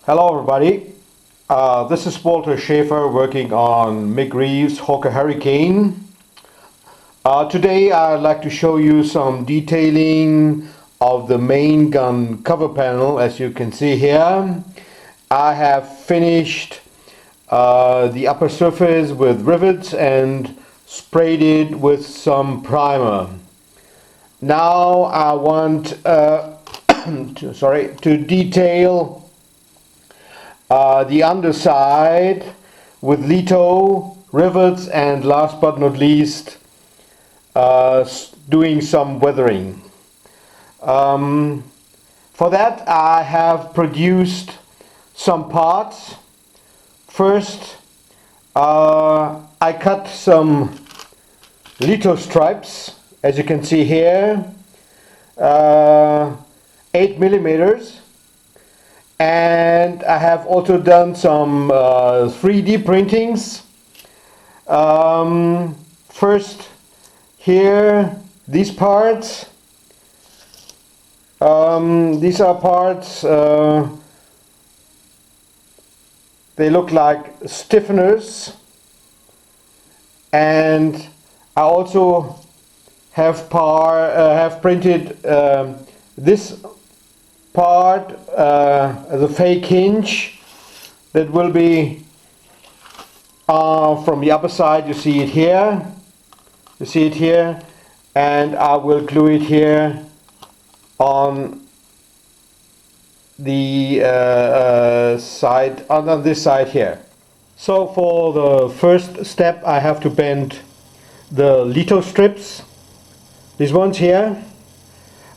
Hello everybody, this is Walter Schaefer working on Mick Reeves' Hawker Hurricane. Today I'd like to show you some detailing of the main gun cover panel. As you can see here, I have finished the upper surface with rivets and sprayed it with some primer. Now I want to detail the underside with litho, rivets, and last but not least doing some weathering. For that I have produced some parts. First I cut some litho stripes, as you can see here, 8 millimeters. And I have also done some 3D printings. First here, these parts. These are parts, they look like stiffeners. And I also have printed this part, the fake hinge that will be from the upper side. You see it here, and I will glue it here on the side, on this side here. So for the first step I have to bend the litho strips, these ones here.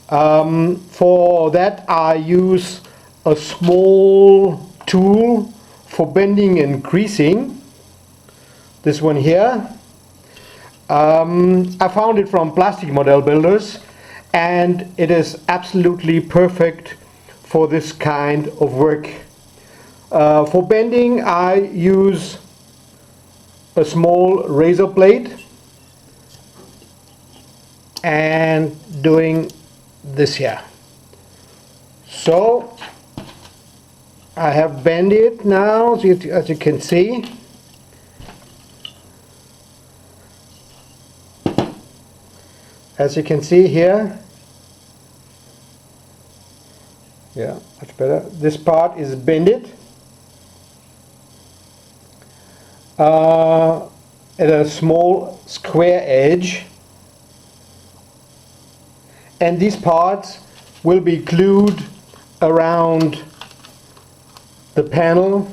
For that I use a small tool for bending and creasing, this one here. I found it from Plastic Model Builders and it is absolutely perfect for this kind of work. For bending I use a small razor blade and doing this here. So I have bent it now, as you can see. As you can see here, yeah, much better. This part is bended at a small square edge. And these parts will be glued around the panel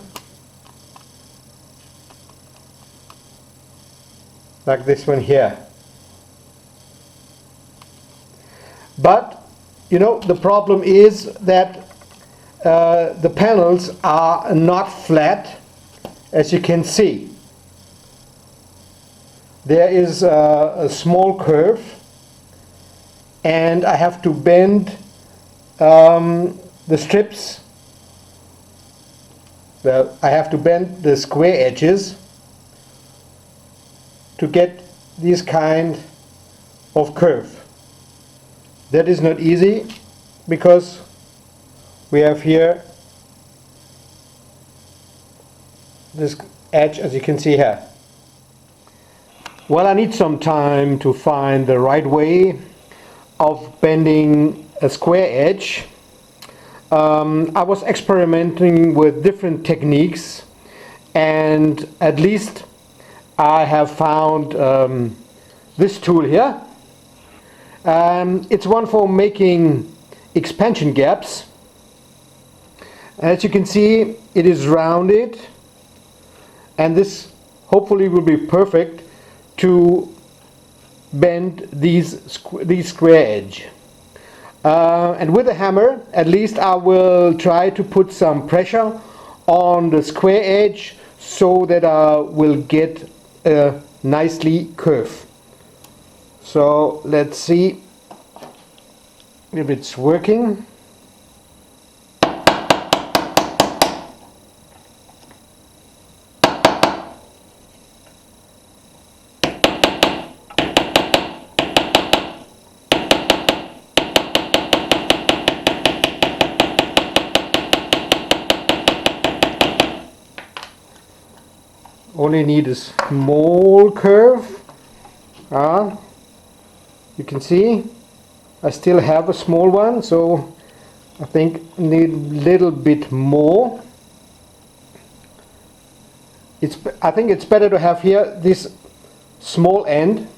like this one here. But you know, the problem is that the panels are not flat, as you can see. There is a small curve, and I have to bend the strips. Well, I have to bend the square edges to get this kind of curve. That is not easy because we have here this edge, as you can see here. Well, I need some time to find the right way of bending a square edge. I was experimenting with different techniques, and at least I have found this tool here. It's one for making expansion gaps. As you can see, it is rounded, and this hopefully will be perfect to bend these square edge. And with a hammer, at least I will try to put some pressure on the square edge so that I will get a nicely curve. So let's see if it's working. only need a small curve. You can see I still have a small one, so I think I need a little bit more. I think it's better to have here this small end.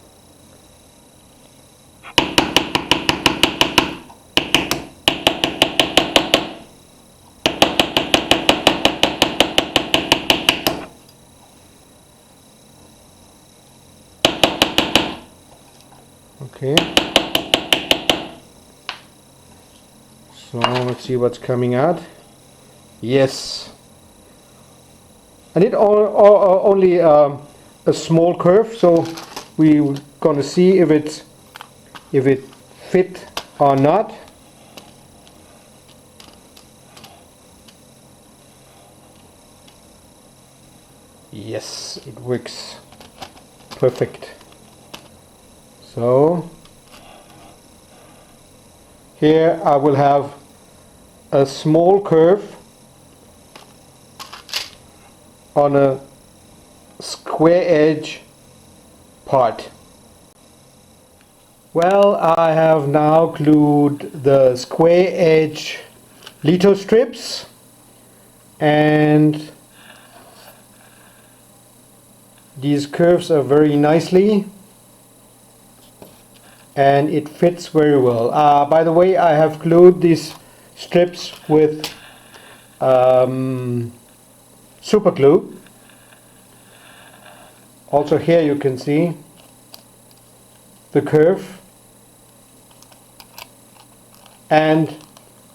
Okay. So let's see what's coming out. Yes. I need only a small curve, so we're gonna see if it fit or not. Yes, it works perfect. So here I will have a small curve on a square edge part. Well, I have now glued the square edge litho strips, and these curves are very nicely and it fits very well. By the way, I have glued these strips with super glue. Also here you can see the curve, and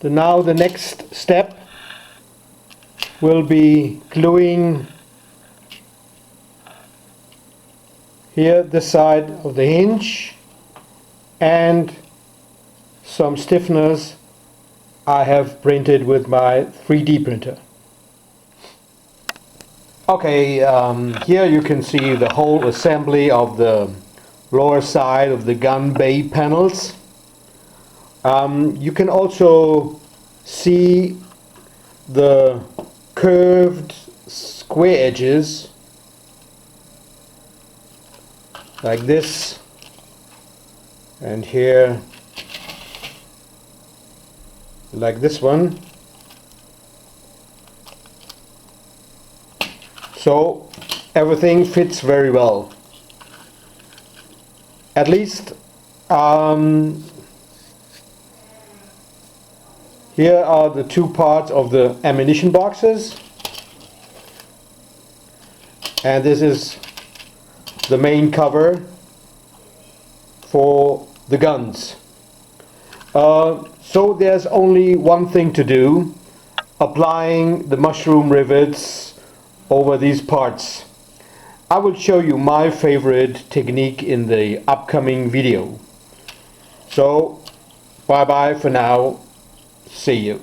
now the next step will be gluing here the side of the hinge and some stiffeners I have printed with my 3D printer. Okay, here you can see the whole assembly of the lower side of the gun bay panels. You can also see the curved square edges like this, and here like this one. So everything fits very well. At least here are the two parts of the ammunition boxes, and this is the main cover for the guns. So there's only one thing to do: applying the mushroom rivets over these parts. I will show you my favorite technique in the upcoming video. So bye bye for now. See you.